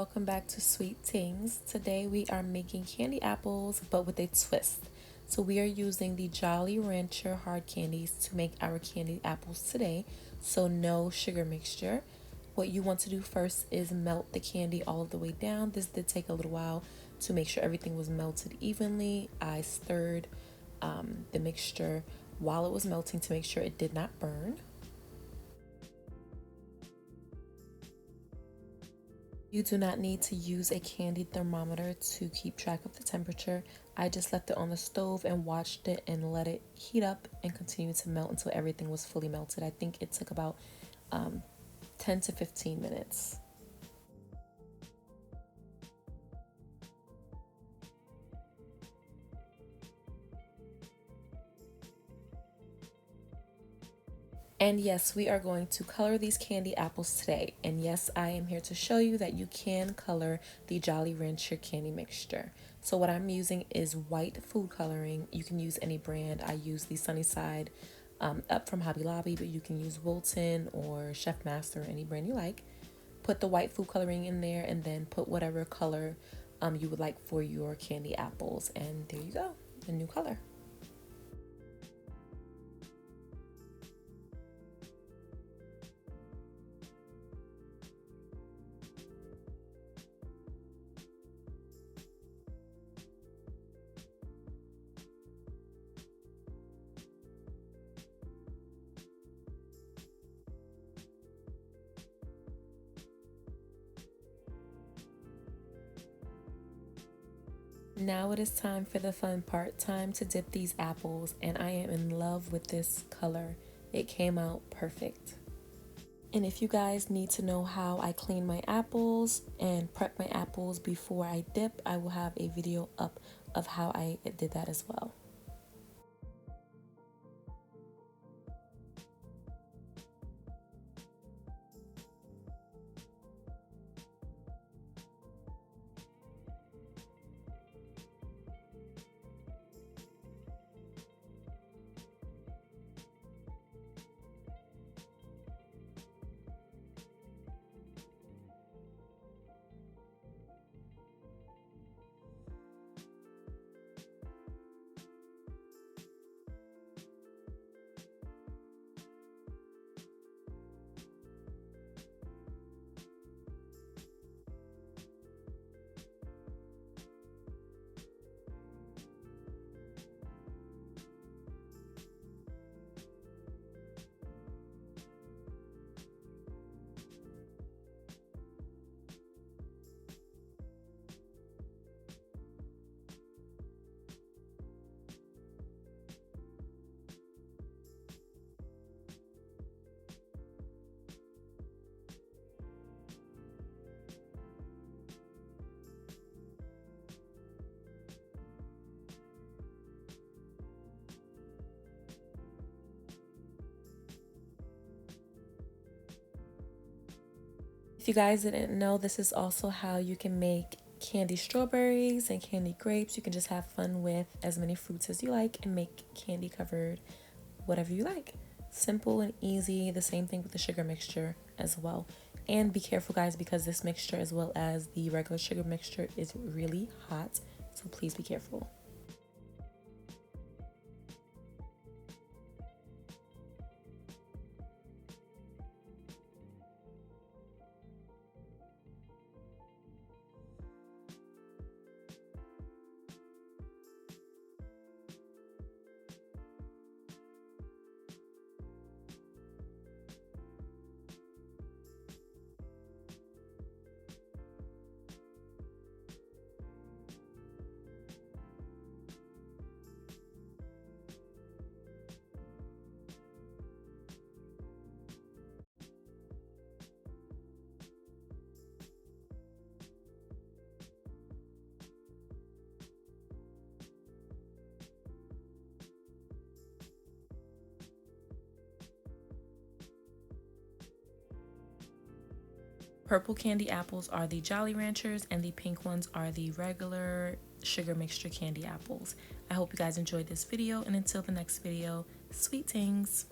welcome back to SweeTings. Today we are making candy apples but with a twist. So we are using the Jolly Rancher hard candies to make our candy apples today. So no sugar mixture. What you want to do first is melt the candy all the way down. This did take a little while to make sure everything was melted evenly. I stirred the mixture while it was melting to make sure it did not burn. You do not need to use a candy thermometer to keep track of the temperature. I just left it on the stove and watched it and let it heat up and continue to melt until everything was fully melted. I think it took about 10 to 15 minutes. And yes, we are going to color these candy apples today. And yes, I am here to show you that you can color the Jolly Rancher candy mixture. So what I'm using is white food coloring. You can use any brand. I use the Sunnyside up from Hobby Lobby, but you can use Wilton or Chef Master, any brand you like. Put the white food coloring in there and then put whatever color you would like for your candy apples. And there you go, a new color. Now it is time for the fun part, time to dip these apples, and I am in love with this color. It came out perfect. And if you guys need to know how I clean my apples and prep my apples before I dip, I will have a video up of how I did that as well. If you guys didn't know, this is also how you can make candy strawberries and candy grapes. You can just have fun with as many fruits as you like and make candy covered whatever you like. Simple and easy. The same thing with the sugar mixture as well. And be careful, guys, because this mixture as well as the regular sugar mixture is really hot, so please be careful. Purple candy apples are the Jolly Ranchers and the pink ones are the regular sugar mixture candy apples. I hope you guys enjoyed this video, and until the next video, SweeTings!